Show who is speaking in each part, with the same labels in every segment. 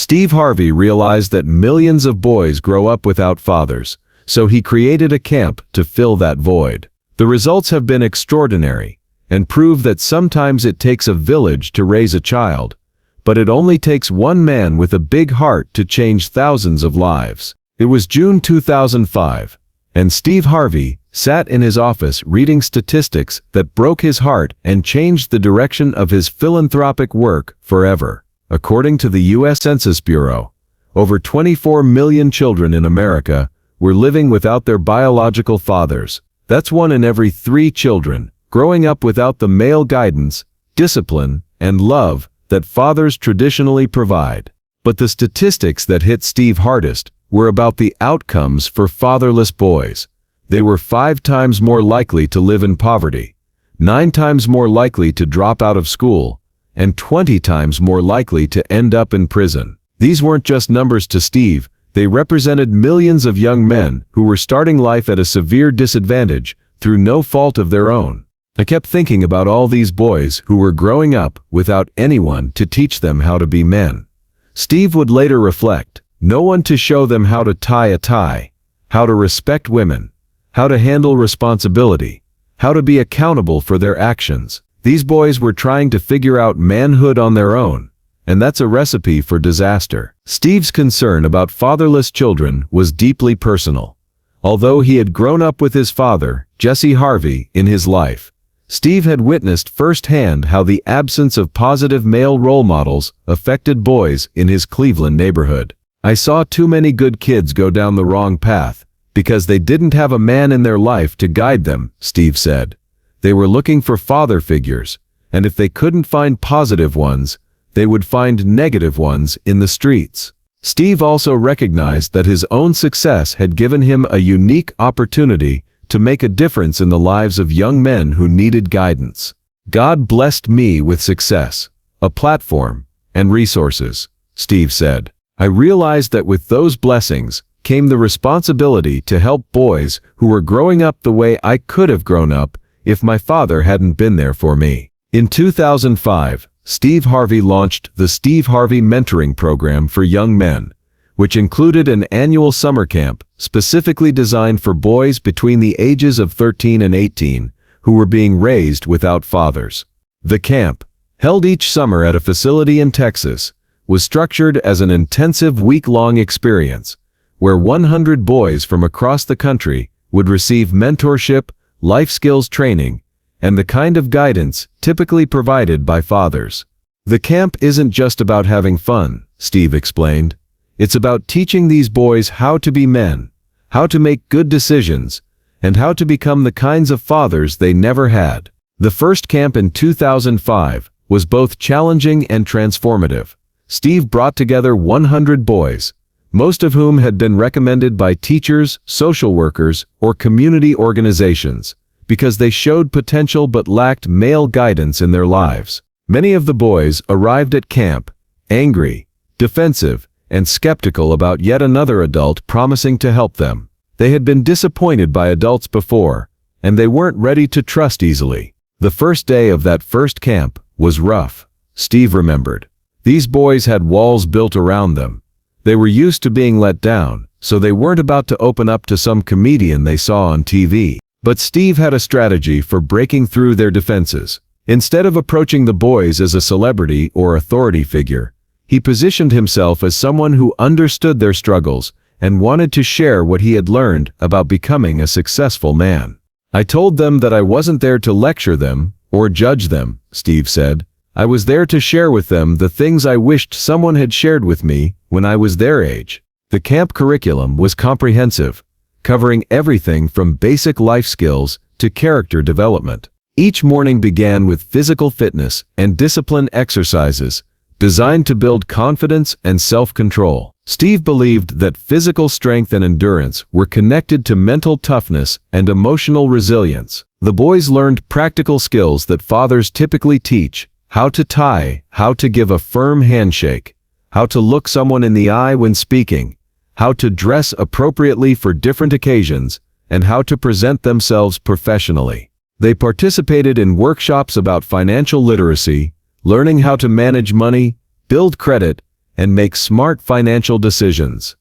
Speaker 1: Steve Harvey realized that millions of boys grow up without fathers, so he created a camp to fill that void. The results have been extraordinary, and prove that sometimes it takes a village to raise a child, but it only takes one man with a big heart to change thousands of lives. It was June 2005, and Steve Harvey sat in his office reading statistics that broke his heart and changed the direction of his philanthropic work forever. According to the U.S. Census Bureau, over 24 million children in America were living without their biological fathers. That's 1 in every 3 children, growing up without the male guidance, discipline, and love that fathers traditionally provide. But the statistics that hit Steve hardest were about the outcomes for fatherless boys. They were 5 times more likely to live in poverty, 9 times more likely to drop out of school, and 20 times more likely to end up in prison. These weren't just numbers to Steve, they represented millions of young men who were starting life at a severe disadvantage through no fault of their own. I kept thinking about all these boys who were growing up without anyone to teach them how to be men. Steve would later reflect, no one to show them how to tie a tie, how to respect women, how to handle responsibility, how to be accountable for their actions. These boys were trying to figure out manhood on their own, and that's a recipe for disaster. Steve's concern about fatherless children was deeply personal. Although he had grown up with his father, Jesse Harvey, in his life, Steve had witnessed firsthand how the absence of positive male role models affected boys in his Cleveland neighborhood. I saw too many good kids go down the wrong path because they didn't have a man in their life to guide them, Steve said. They were looking for father figures, and if they couldn't find positive ones, they would find negative ones in the streets. Steve also recognized that his own success had given him a unique opportunity to make a difference in the lives of young men who needed guidance. God blessed me with success, a platform, and resources, Steve said. I realized that with those blessings came the responsibility to help boys who were growing up the way I could have grown up if my father hadn't been there for me. In 2005, Steve Harvey launched the Steve Harvey Mentoring Program for young men, which included an annual summer camp specifically designed for boys between the ages of 13 and 18 who were being raised without fathers. The camp, held each summer at a facility in Texas, was structured as an intensive week-long experience where 100 boys from across the country would receive mentorship, life skills training, and the kind of guidance typically provided by fathers. The camp isn't just about having fun, Steve explained. It's about teaching these boys how to be men, how to make good decisions, and how to become the kinds of fathers they never had. The first camp in 2005 was both challenging and transformative. Steve brought together 100 boys, most of whom had been recommended by teachers, social workers, or community organizations, because they showed potential but lacked male guidance in their lives. Many of the boys arrived at camp angry, defensive, and skeptical about yet another adult promising to help them. They had been disappointed by adults before, and they weren't ready to trust easily. The first day of that first camp was rough, Steve remembered. These boys had walls built around them. They were used to being let down, so they weren't about to open up to some comedian they saw on TV. But Steve had a strategy for breaking through their defenses. Instead of approaching the boys as a celebrity or authority figure, he positioned himself as someone who understood their struggles and wanted to share what he had learned about becoming a successful man. I told them that I wasn't there to lecture them or judge them, Steve said. I was there to share with them the things I wished someone had shared with me when I was their age. The camp curriculum was comprehensive, covering everything from basic life skills to character development. Each morning began with physical fitness and discipline exercises designed to build confidence and self-control. Steve believed that physical strength and endurance were connected to mental toughness and emotional resilience. The boys learned practical skills that fathers typically teach: how to tie, how to give a firm handshake, how to look someone in the eye when speaking, how to dress appropriately for different occasions, and how to present themselves professionally. They participated in workshops about financial literacy, learning how to manage money, build credit, and make smart financial decisions.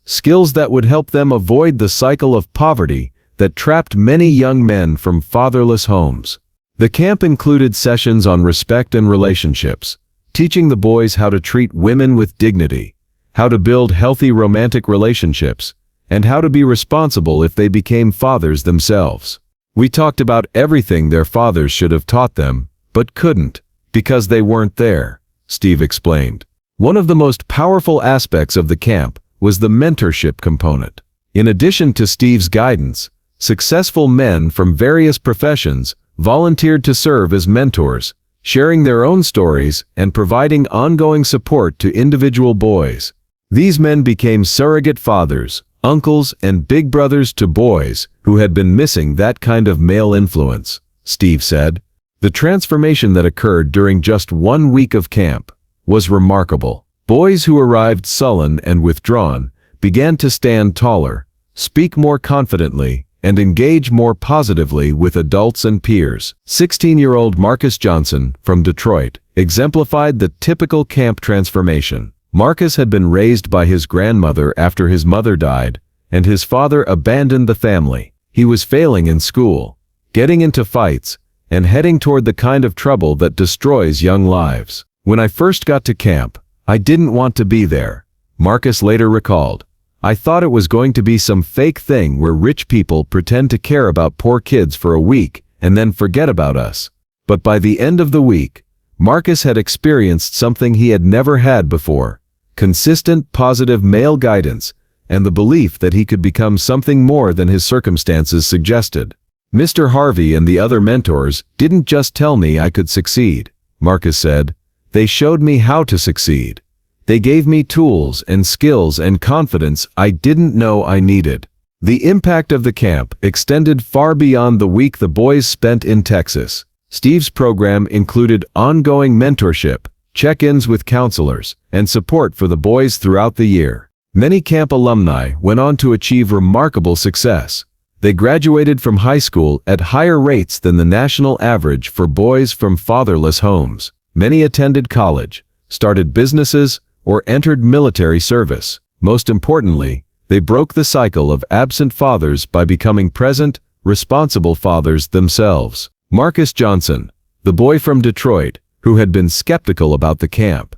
Speaker 1: Skills that would help them avoid the cycle of poverty that trapped many young men from fatherless homes. The camp included sessions on respect and relationships, teaching the boys how to treat women with dignity, how to build healthy romantic relationships, and how to be responsible if they became fathers themselves. We talked about everything their fathers should have taught them, but couldn't, because they weren't there, Steve explained. One of the most powerful aspects of the camp was the mentorship component. In addition to Steve's guidance, successful men from various professions volunteered to serve as mentors, sharing their own stories and providing ongoing support to individual boys. These men became surrogate fathers, uncles, and big brothers to boys who had been missing that kind of male influence, Steve said. The transformation that occurred during just 1 week of camp was remarkable. Boys who arrived sullen and withdrawn began to stand taller, speak more confidently, and engage more positively with adults and peers. 16-year-old Marcus Johnson from Detroit exemplified the typical camp transformation. Marcus had been raised by his grandmother after his mother died, and his father abandoned the family. He was failing in school, getting into fights, and heading toward the kind of trouble that destroys young lives. "When I first got to camp, I didn't want to be there," Marcus later recalled. "I thought it was going to be some fake thing where rich people pretend to care about poor kids for a week and then forget about us." But by the end of the week, Marcus had experienced something he had never had before: consistent, positive male guidance and the belief that he could become something more than his circumstances suggested. "Mr. Harvey and the other mentors didn't just tell me I could succeed," Marcus said. "They showed me how to succeed. They gave me tools and skills and confidence I didn't know I needed." The impact of the camp extended far beyond the week the boys spent in Texas. Steve's program included ongoing mentorship, check-ins with counselors, and support for the boys throughout the year. Many camp alumni went on to achieve remarkable success. They graduated from high school at higher rates than the national average for boys from fatherless homes. Many attended college, started businesses, or entered military service. Most importantly, they broke the cycle of absent fathers by becoming present, responsible fathers themselves. Marcus Johnson, the boy from Detroit, who had been skeptical about the camp,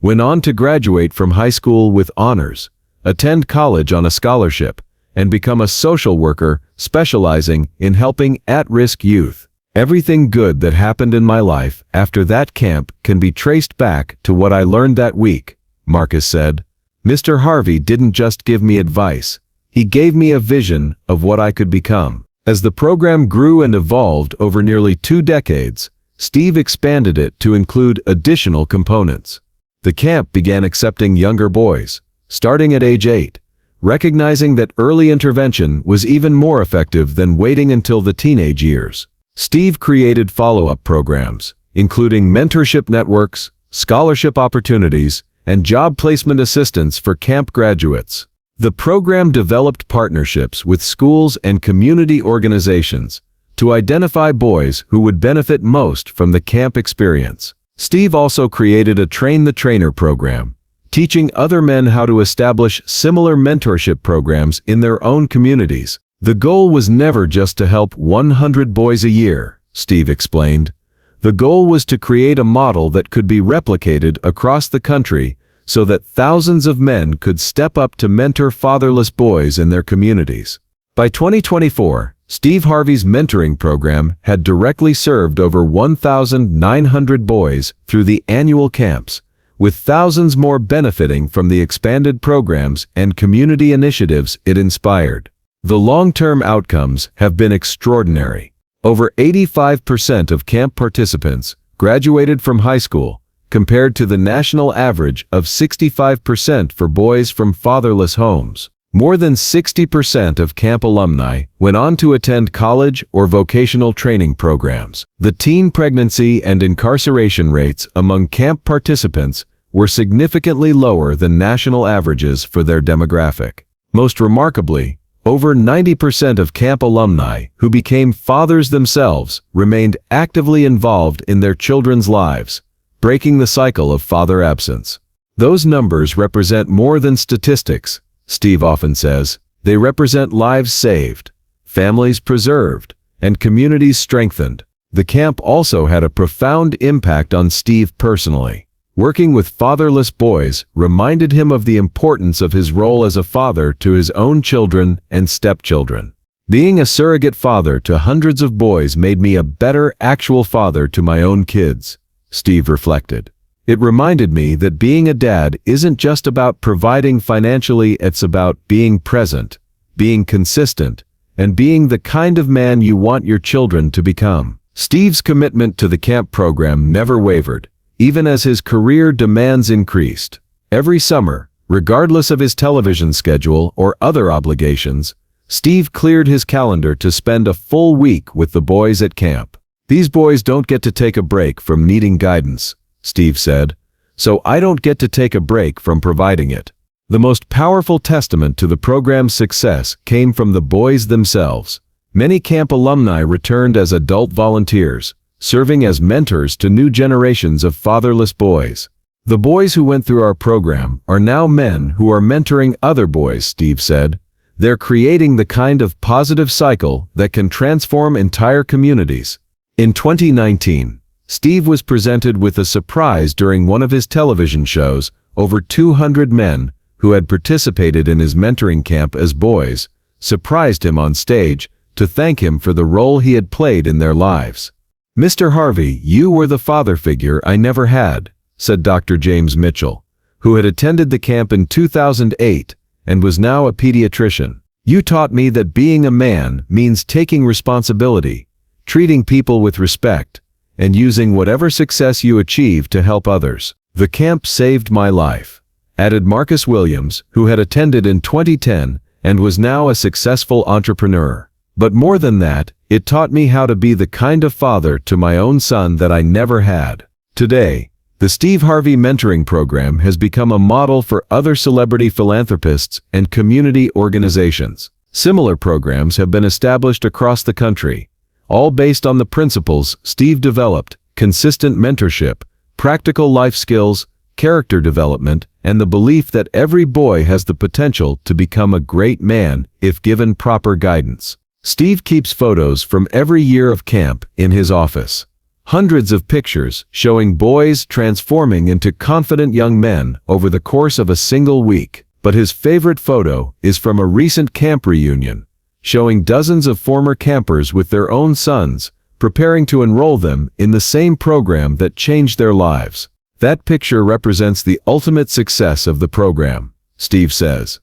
Speaker 1: went on to graduate from high school with honors, attend college on a scholarship, and become a social worker specializing in helping at-risk youth. "Everything good that happened in my life after that camp can be traced back to what I learned that week," Marcus said. "Mr. Harvey didn't just give me advice, he gave me a vision of what I could become." As the program grew and evolved over nearly 2 decades, Steve expanded it to include additional components. The camp began accepting younger boys, starting at age 8, recognizing that early intervention was even more effective than waiting until the teenage years. Steve created follow-up programs, including mentorship networks, scholarship opportunities, and job placement assistance for camp graduates. The program developed partnerships with schools and community organizations to identify boys who would benefit most from the camp experience. Steve also created a Train the Trainer program, teaching other men how to establish similar mentorship programs in their own communities. The goal was never just to help 100 boys a year, Steve explained. The goal was to create a model that could be replicated across the country so that thousands of men could step up to mentor fatherless boys in their communities. By 2024, Steve Harvey's mentoring program had directly served over 1,900 boys through the annual camps, with thousands more benefiting from the expanded programs and community initiatives it inspired. The long-term outcomes have been extraordinary. Over 85% of camp participants graduated from high school, compared to the national average of 65% for boys from fatherless homes. More than 60% of camp alumni went on to attend college or vocational training programs. The teen pregnancy and incarceration rates among camp participants were significantly lower than national averages for their demographic. Most remarkably, over 90% of camp alumni who became fathers themselves remained actively involved in their children's lives, breaking the cycle of father absence. Those numbers represent more than statistics, Steve often says. They represent lives saved, families preserved, and communities strengthened. The camp also had a profound impact on Steve personally. Working with fatherless boys reminded him of the importance of his role as a father to his own children and stepchildren. Being a surrogate father to hundreds of boys made me a better actual father to my own kids, Steve reflected. It reminded me that being a dad isn't just about providing financially, it's about being present, being consistent, and being the kind of man you want your children to become. Steve's commitment to the camp program never wavered, even as his career demands increased. Every summer, regardless of his television schedule or other obligations, Steve cleared his calendar to spend a full week with the boys at camp. "These boys don't get to take a break from needing guidance," Steve said, "so I don't get to take a break from providing it." The most powerful testament to the program's success came from the boys themselves. Many camp alumni returned as adult volunteers, serving as mentors to new generations of fatherless boys. "The boys who went through our program are now men who are mentoring other boys," Steve said. "They're creating the kind of positive cycle that can transform entire communities." In 2019, Steve was presented with a surprise during one of his television shows. Over 200 men who had participated in his mentoring camp as boys surprised him on stage to thank him for the role he had played in their lives. "Mr. Harvey, you were the father figure I never had," said Dr. James Mitchell, who had attended the camp in 2008 and was now a pediatrician. "You taught me that being a man means taking responsibility, treating people with respect, and using whatever success you achieve to help others. The camp saved my life," added Marcus Williams, who had attended in 2010 and was now a successful entrepreneur. "But more than that, it taught me how to be the kind of father to my own son that I never had." Today, the Steve Harvey Mentoring Program has become a model for other celebrity philanthropists and community organizations. Similar programs have been established across the country, all based on the principles Steve developed: consistent mentorship, practical life skills, character development, and the belief that every boy has the potential to become a great man if given proper guidance. Steve keeps photos from every year of camp in his office. Hundreds of pictures showing boys transforming into confident young men over the course of a single week. But his favorite photo is from a recent camp reunion, showing dozens of former campers with their own sons, preparing to enroll them in the same program that changed their lives. "That picture represents the ultimate success of the program," Steve says.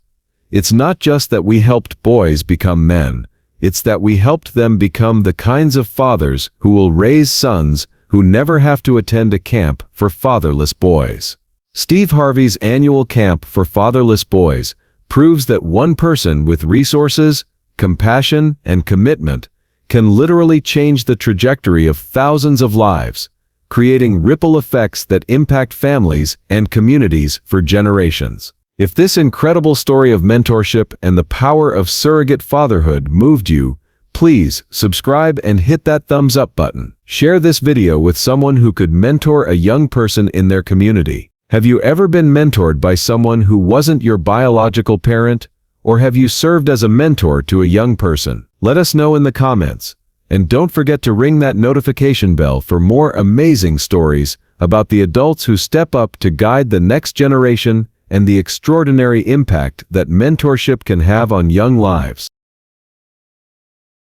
Speaker 1: "It's not just that we helped boys become men, it's that we helped them become the kinds of fathers who will raise sons who never have to attend a camp for fatherless boys." Steve Harvey's annual camp for fatherless boys proves that one person with resources, compassion, and commitment can literally change the trajectory of thousands of lives, creating ripple effects that impact families and communities for generations. If this incredible story of mentorship and the power of surrogate fatherhood moved you, please subscribe and hit that thumbs up button. Share this video with someone who could mentor a young person in their community. Have you ever been mentored by someone who wasn't your biological parent? Or have you served as a mentor to a young person? Let us know in the comments. And don't forget to ring that notification bell for more amazing stories about the adults who step up to guide the next generation and the extraordinary impact that mentorship can have on young lives.